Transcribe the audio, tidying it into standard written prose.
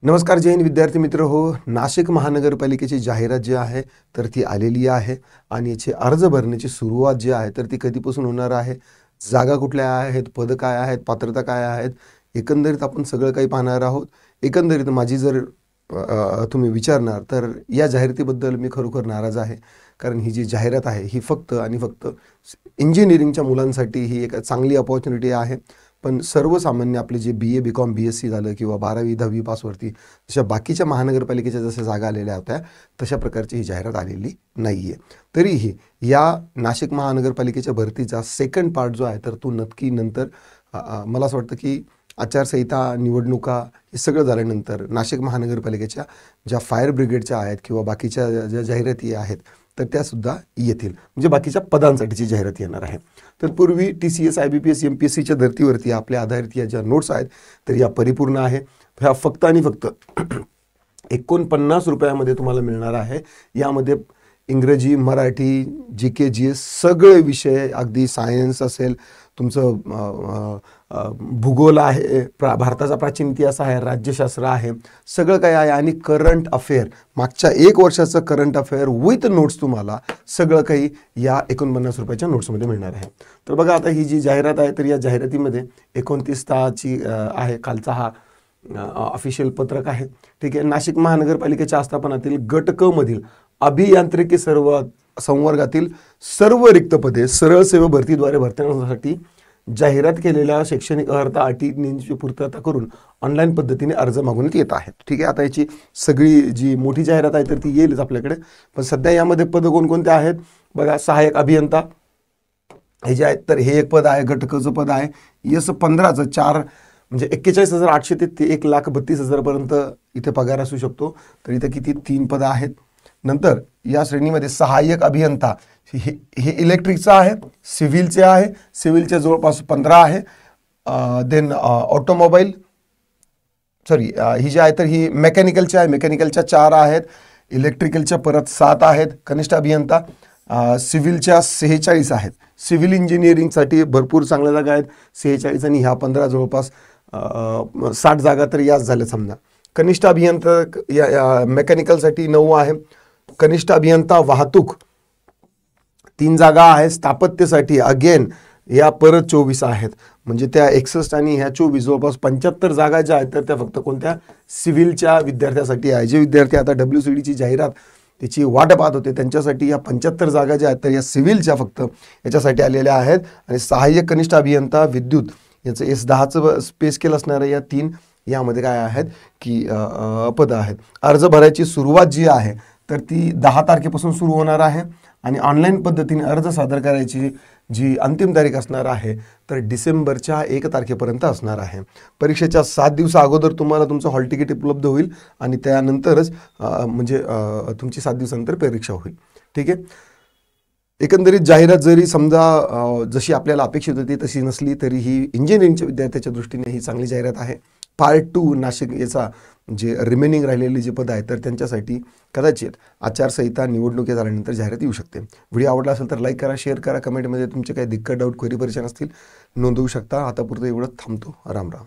नमस्कार जय हिंद विद्यार्थी मित्र हो. नाशिक महानगरपालिकेची जाहिरात जी आहे तर ती आलेली आहे आणि याची अर्ज भरण्याची सुरुवात जी आहे तर ती कधीपासून होणार आहे, जागा कुठल्या आहेत, पद काय आहेत, पात्रता काय आहेत, एकंदरीत आपण सगळं काही पाहणार आहोत. एकंदरीत माझी जर तुम्ही विचारणार तर या जाहिरातीबद्दल मी खरोखर नाराज आहे. कारण ही जी जाहिरात आहे ही फक्त आणि फक्त इंजिनिअरिंगच्या मुलांसाठी ही एक चांगली अपॉर्च्युनिटी आहे. पण सर्वसामान्य आपले जे BA BCom BSc झालं किंवा 12वी 10वी पासवरती तशा बाकीच्या महानगरपालिकेच्या जशा जागा आलेल्या होत्या तशा प्रकारची ही जाहिरात आलेली नाही आहे. तरीही या नाशिक महानगरपालिकेच्या भरतीचा सेकंड पार्ट जो आहे तर तो नक्की नंतर मला असं वाटतं की आचारसंहिता, निवडणुका हे सगळं झाल्यानंतर नाशिक महानगरपालिकेच्या ज्या फायर ब्रिगेडच्या आहेत किंवा बाकीच्या ज्या जाहिराती आहेत तर त्यासुद्धा येतील. म्हणजे बाकीच्या पदांसाठीची जाहिरात येणार आहे. तर पूर्वी TCS IBPS MPSCच्या धर्तीवरती आपल्या आधारित या ज्या नोट्स आहेत तर या परिपूर्ण आहे. ह्या फक्त आणि फक्त 49 रुपयामध्ये तुम्हाला मिळणार आहे. यामध्ये इंग्रजी, मराठी, GK GS सगळे विषय, अगदी सायन्स असेल, तुमचं भूगोल आहे, भारताचा प्राचीन इतिहास आहे, राज्यशास्त्र आहे, सगळं काही आहे आणि करंट अफेअर, मागच्या 1 वर्षाचं करंट अफेअर विथ नोट्स तुम्हाला सगळं काही या 49 रुपयाच्या नोट्समध्ये मिळणार आहे. तर बघा आता ही जी जाहिरात आहे तर या जाहिरातीमध्ये 29 आहे, कालचा हा ऑफिशियल पत्रक आहे. ठीक आहे. नाशिक महानगरपालिकेच्या आस्थापनातील गट क मधील अभियांत्रिकी संवर्गातील सर्व रिक्त पदे सरळ सेवा भरतीद्वारे भरण्यासाठी जाहिरात केलेल्या शैक्षणिक अर्हता अटींची पूर्तता करून ऑनलाईन पद्धतीने अर्ज मागवण्यात येत आहेत. ठीक आहे. आता याची सगळी जी मोठी जाहिरात आहे तर ती येईलच आपल्याकडे. पण सध्या यामध्ये पद कोणकोणते आहेत बघा. सहाय्यक अभियंता हे जे आहेत तर हे एक पद आहे, घटकचं पद आहे. यस 15चं 4 म्हणजे 41,800 ते 1,32,000 पर्यंत इथे पगार असू शकतो. तर इथे किती 3 पदं आहेत. नंतर या श्रेणीमध्ये सहाय्यक अभियंता हे इलेक्ट्रिकचं आहे, सिव्हिलचे आहे, सिव्हिलचे जवळपास 15 आहे. देन ऑटोमोबाईल ही जी आहे तर ही मेकॅनिकलच्या आहे, मेकॅनिकलच्या 4 आहेत, इलेक्ट्रिकलच्या परत 7 आहेत. कनिष्ठ अभियंता सिव्हिलच्या 46 आहेत. सिव्हिल इंजिनिअरिंगसाठी भरपूर चांगल्या जागा आहेत 46 आणि ह्या 15 जवळपास 60 जागा तर याच झाल्या समजा. कनिष्ठ अभियंता या मेकॅनिकलसाठी 9 आहे. कनिष्ठ अभियंता वाहतूक 3 जागा आहेत. स्थापत्यसाठी अगेन या परत 24 आहेत. म्हणजे त्या 61 आणि ह्या 24 जवळपास 75 जागा ज्या आहेत तर त्या फक्त कोणत्या सिव्हिलच्या विद्यार्थ्यासाठी आहे. जे विद्यार्थी आता WCDची जाहिरात त्याची वाट पाहत होते त्यांच्यासाठी या 75 जागा ज्या आहेत तर या सिव्हिलच्या फक्त याच्यासाठी आलेल्या आहेत. आणि सहाय्यक कनिष्ठ अभियंता विद्युत याचं S10चं पे स्केल असणाऱ्या या 3 यामध्ये काय आहेत की पदं आहेत. अर्ज भरायची सुरुवात जी आहे तर ती 10 तारखेपासून सुरू होणार आहे आणि ऑनलाईन पद्धतीने अर्ज सादर करायची जी अंतिम तारीख असणार आहे तर डिसेंबरच्या 1 तारखेपर्यंत असणार आहे. परीक्षेच्या 7 दिवसा अगोदर तुम्हाला तुमचं हॉल तिकीट उपलब्ध होईल आणि त्यानंतरच म्हणजे तुमची 7 दिवसानंतर परीक्षा होईल. ठीक आहे. एकंदरीत जाहिरात जरी समजा जशी आपल्याला अपेक्षित होती तशी नसली तरी ही इंजिनिअरिंगच्या विद्यार्थ्याच्या दृष्टीने ही चांगली जाहिरात आहे. पार्ट 2 नाशिक याचा जे रिमेनिंग राहिलेली जी पदं आहेत तर त्यांच्यासाठी कदाचित आचारसंहिता निवडणुकी झाल्यानंतर जाहिरात येऊ शकते. व्हिडिओ आवडला असेल तर लाईक करा, शेअर करा, कमेंटमध्ये तुमचे काही दिक्कत, डाऊट, क्वेरी, परेशान असतील नोंदवू शकता. आतापुरतं एवढंच थांबतो. राम राम.